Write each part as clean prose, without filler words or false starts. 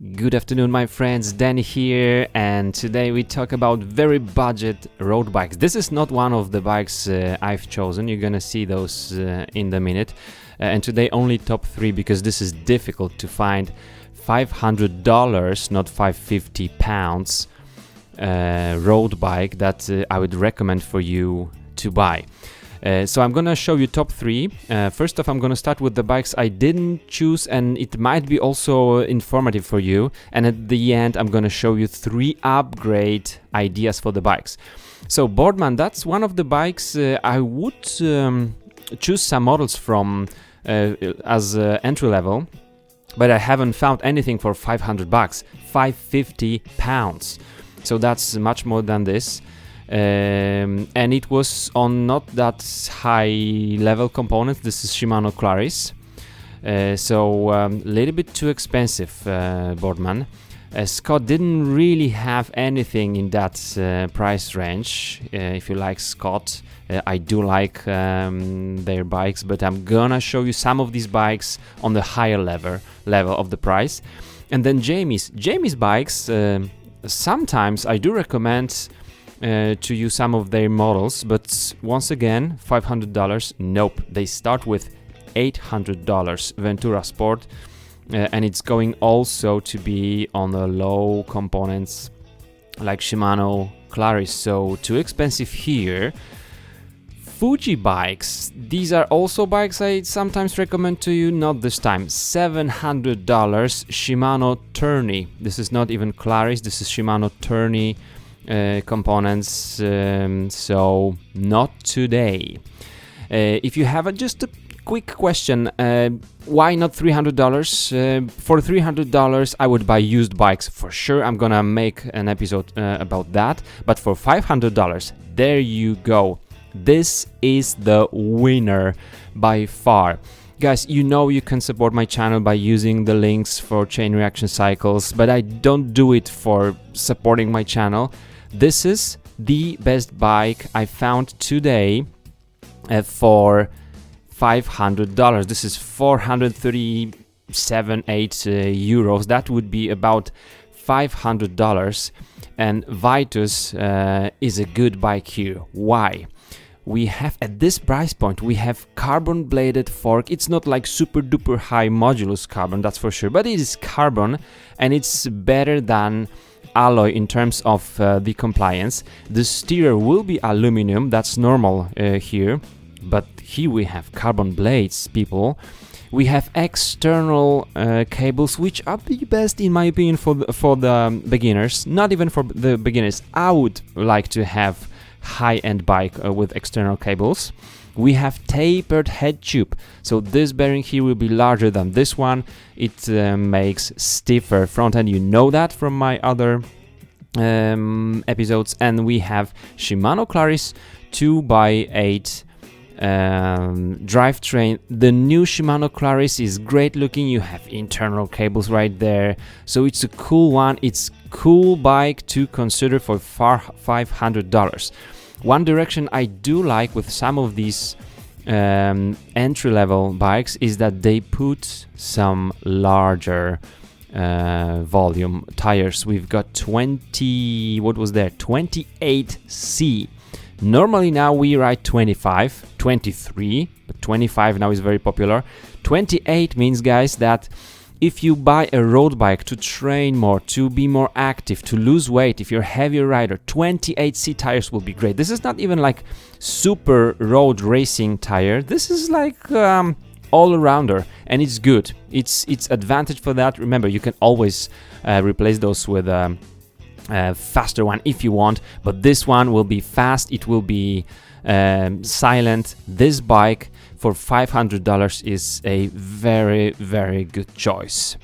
Good afternoon, my friends. Danny here, and today we talk about very budget road bikes. This is not one of the bikes I've chosen. You're gonna see those in the minute. And today only top 3 because this is difficult to find. $500, not 550 pounds road bike that I would recommend for you to buy. So I'm gonna show you top 3. First off, I'm gonna start with the bikes I didn't choose, and it might be also informative for you. And at the end, I'm gonna show you 3 upgrade ideas for the bikes. So Boardman, that's one of the bikes I would choose some models from as entry level, but I haven't found anything for $500, 550 pounds. So that's much more than this. And it was on not that high level components. This is Shimano Claris, so a little bit too expensive, Boardman. Scott didn't really have anything in that price range. If you like Scott, I do like their bikes, but I'm gonna show you some of these bikes on the higher level of the price. And then Jamie's bikes, sometimes I do recommend to use some of their models, but once again, $500, nope. They start with $800 Ventura Sport, and it's going also to be on the low components like Shimano Claris, so too expensive here. Fuji bikes, these are also bikes I sometimes recommend to you, not this time. $700 Shimano Tourney. This is not even Claris, this is Shimano Tourney components, so not today. If you have just a quick question, why not $300? For $300 I would buy used bikes for sure. I'm gonna make an episode about that, but for $500, there you go. This is the winner by far. Guys, you know you can support my channel by using the links for chain reaction cycles, but I don't do it for supporting my channel. This is the best bike I found today for $500. This is 437.8 euros. That would be about $500. And Vitus is a good bike here. Why? We have, at this price point, we have carbon bladed fork. It's not like super duper high modulus carbon, that's for sure, but it is carbon and it's better than alloy in terms of the compliance. The steerer will be aluminum, that's normal here, but here we have carbon blades, people. We have external cables, which are the best in my opinion for the beginners. Not even for the beginners. I would like to have high-end bike with external cables. We have tapered head tube, so this bearing here will be larger than this one. It makes stiffer front end, you know that from my other episodes. And we have Shimano Claris 2x8 drivetrain. The new Shimano Claris is great looking. You have internal cables right there, so it's a cool one. It's cool bike to consider for $500. One direction I do like with some of these entry-level bikes is that they put some larger volume tires. We've got 28C. Normally now we ride 25, 23, but 25 now is very popular. 28 means, guys, that if you buy a road bike to train more, to be more active, to lose weight, if you're a heavier rider, 28C tires will be great. This is not even like super road racing tire. This is like all-arounder, and it's good. It's advantage for that. Remember, you can always replace those with faster one if you want, but this one will be fast, it will be silent. This bike for $500 is a very, very good choice.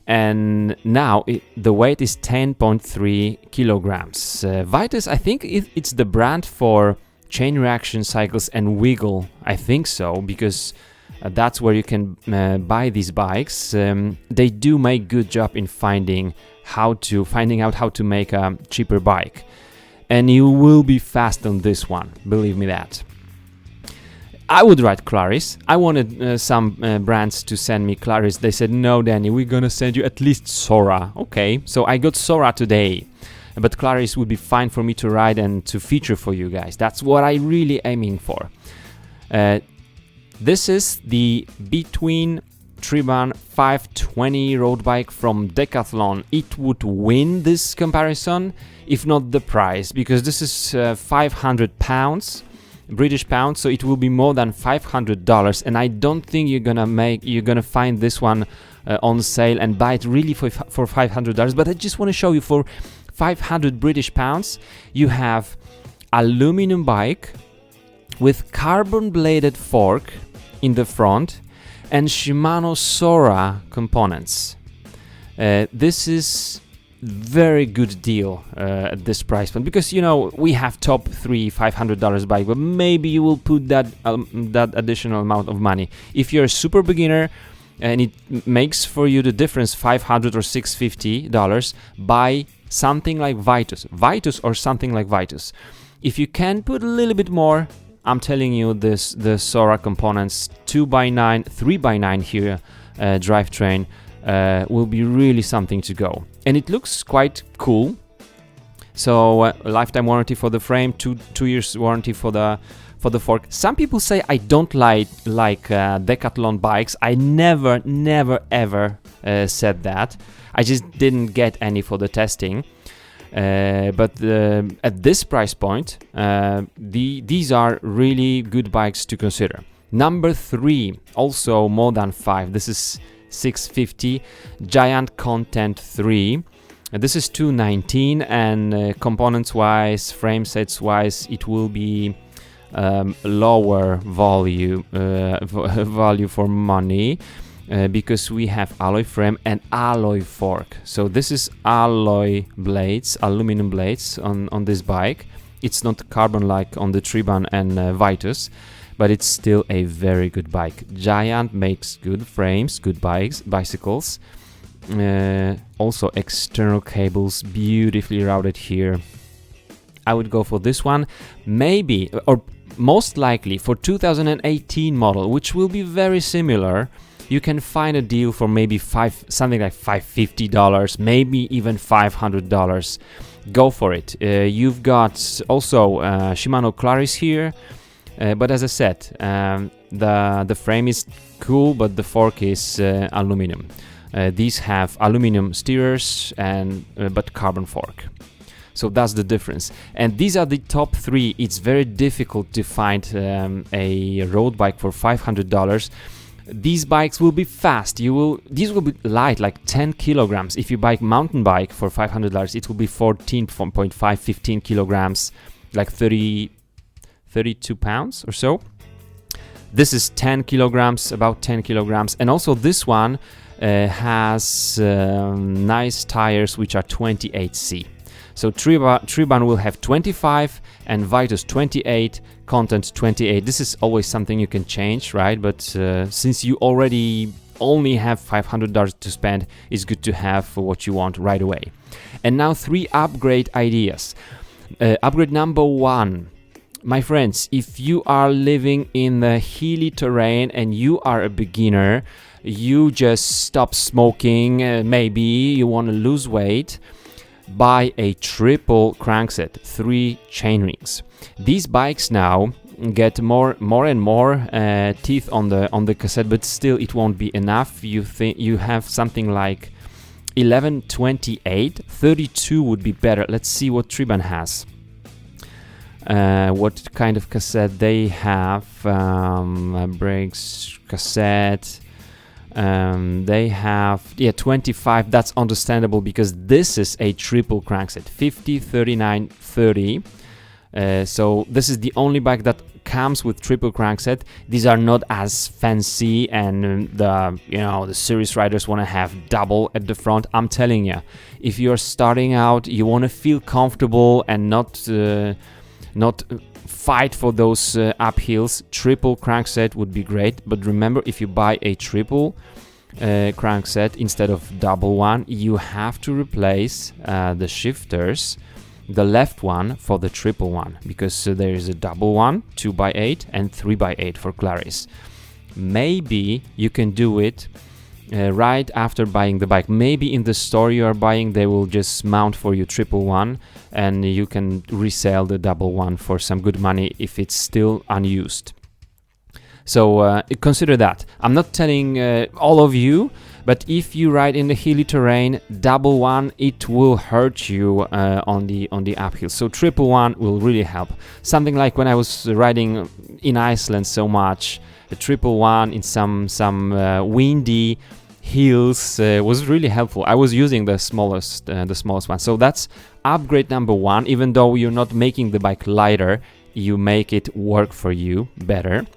And now the weight is 10.3 kilograms. Vitus, I think it's the brand for chain reaction cycles and wiggle. I think so, because that's where you can buy these bikes. They do make good job in finding out how to make a cheaper bike, and you will be fast on this one, believe me that. I would ride Claris. I wanted some brands to send me Claris. They said, no, Danny, we're gonna send you at least Sora. Okay, so I got Sora today. But Claris would be fine for me to ride and to feature for you guys. That's what I really aiming for. This is the Between Triban 520 road bike from Decathlon. It would win this comparison, if not the price, because this is 500 pounds, British pounds, so it will be more than $500, and I don't think you're gonna find this one on sale and buy it really for $500. But I just want to show you, for 500 British pounds, you have aluminum bike with carbon bladed fork in the front and Shimano Sora components. This is very good deal at this price point, because you know we have top 3 $500 bike, but maybe you will put that additional amount of money. If you're a super beginner and it makes for you the difference $500 or $650, buy something like Vitus or something like Vitus. If you can put a little bit more, I'm telling you, the Sora components 2x9, 3x9 here drivetrain will be really something to go. And it looks quite cool. So lifetime warranty for the frame, two years warranty for the fork. Some people say I don't like Decathlon bikes. I never ever said that. I just didn't get any for the testing. But at this price point, these are really good bikes to consider. Number 3, also more than 5. This is 650 Giant Content 3. This is 219, and components wise, frame sets wise, it will be lower value for money. Because we have alloy frame and alloy fork. So this is alloy blades, aluminum blades on this bike. It's not carbon like on the Triban and Vitus, but it's still a very good bike. Giant makes good frames, good bicycles. Also external cables, beautifully routed here. I would go for this one, maybe, or most likely for 2018 model, which will be very similar. You can find a deal for maybe something like $550, maybe even $500. Go for it. You've got also Shimano Claris here, but as I said, the frame is cool, but the fork is aluminum. These have aluminum steerers and but carbon fork. So that's the difference. And these are the top 3. It's very difficult to find a road bike for $500. These bikes will be fast. These will be light, like 10 kilograms. If you buy mountain bike for $500, it will be 14.5, 15 kilograms, like 32 pounds or so. This is 10 kilograms, about 10 kilograms. And also this one has nice tires, which are 28C. So Triban will have 25 and Vitus 28, Content 28. This is always something you can change, right? But since you already only have $500 to spend, it's good to have for what you want right away. And now 3 upgrade ideas. Upgrade number 1. My friends, if you are living in the hilly terrain and you are a beginner, you just stop smoking, maybe you want to lose weight, buy a triple crankset, 3 chainrings. These bikes now get more and more teeth on the cassette, but still it won't be enough. You have something like 11, 28, 32 would be better. Let's see what Triban has. What kind of cassette they have. Brakes, cassette. They have 25. That's understandable because this is a triple crankset, 50, 39, 30. So this is the only bike that comes with triple crankset. These are not as fancy, and the serious riders want to have double at the front. I'm telling you, if you're starting out, you want to feel comfortable and not fight for those uphills. Triple crankset would be great, but remember, if you buy a triple crankset instead of double one, you have to replace the shifters the left one for the triple one, because there is a double one, 2x8 and 3x8 for Claris. Maybe you can do it right after buying the bike. Maybe in the store you are buying, they will just mount for you triple one, and you can resell the double one for some good money if it's still unused. So consider that. I'm not telling all of you, but if you ride in the hilly terrain, double one, it will hurt you on the uphill. So triple one will really help. Something like when I was riding in Iceland so much, the triple one in some windy hills was really helpful. I was using the smallest one. So that's upgrade number one. Even though you're not making the bike lighter, you make it work for you better.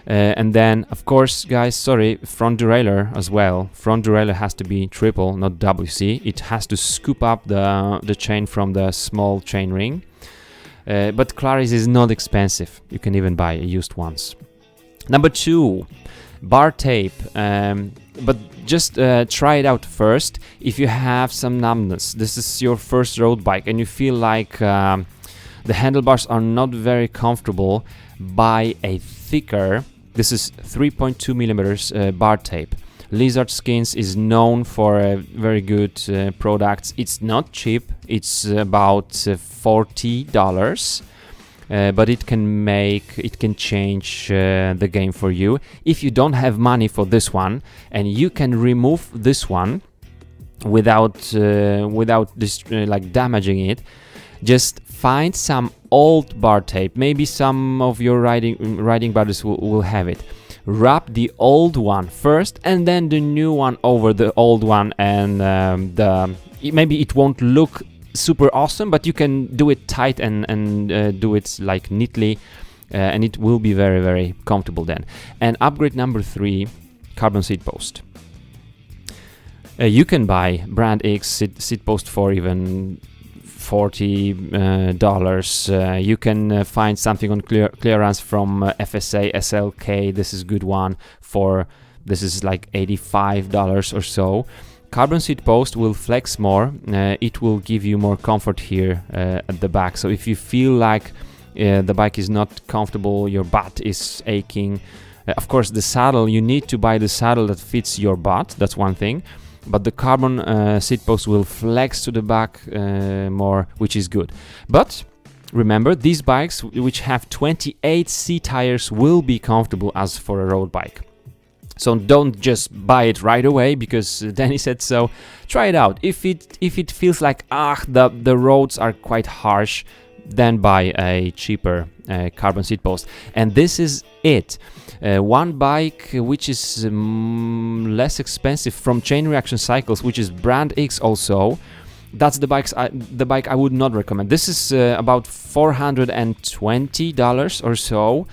And then, of course, guys, sorry, front derailleur as well. Front derailleur has to be triple, not double. See, it has to scoop up the chain from the small chain ring. But Claris is not expensive. You can even buy used ones. Number two, bar tape. But just try it out first. If you have some numbness, this is your first road bike, and you feel like the handlebars are not very comfortable, buy a thicker, this is 3.2 millimeters bar tape. Lizard Skins is known for very good products. It's not cheap, it's about $40, but it can change the game for you. If you don't have money for this one, and you can remove this one without like damaging it, just find some old bar tape. Maybe some of your riding buddies will have it. Wrap the old one first, and then the new one over the old one, and maybe it won't look super awesome, but you can do it tight and do it like neatly, and it will be very, very comfortable then. And upgrade number three, carbon seat post. You can buy brand X seat post for even $40. You can find something on clearance from FSA SLK. This is good one this is like $85 or so. Carbon seat post will flex more. It will give you more comfort here at the back. So if you feel like the bike is not comfortable, your butt is aching, of course the saddle, you need to buy the saddle that fits your butt. That's one thing. But the carbon seat post will flex to the back more, which is good. But remember, these bikes which have 28C tires will be comfortable as for a road bike. So don't just buy it right away because Danny said so. Try it out. If it feels like the roads are quite harsh, then buy a cheaper carbon seat post. And this is it. One bike which is less expensive from Chain Reaction Cycles, which is brand X also. That's the bike I would not recommend. This is about $420 or so.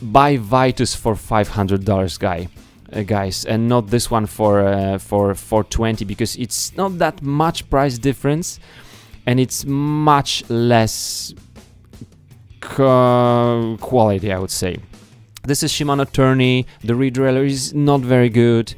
Buy Vitus for $500, guys, and not this one for $420, because it's not that much price difference, and it's much less quality, I would say. This is Shimano Tourney. The rear derailleur is not very good.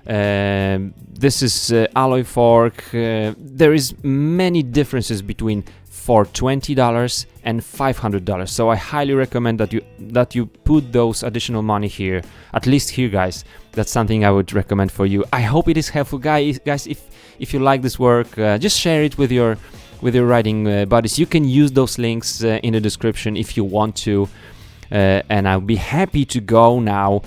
This is alloy fork. There is many differences between $420 and $500. So I highly recommend that you put those additional money here, at least here, guys. That's something I would recommend for you. I hope it is helpful, guys. If you like this work, just share it with your riding buddies. You can use those links in the description if you want to. And I'll be happy to go now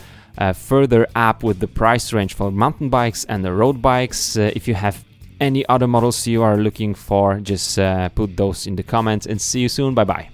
further up with the price range for mountain bikes and the road bikes. If you have any other models you are looking for, just put those in the comments, and see you soon. Bye bye.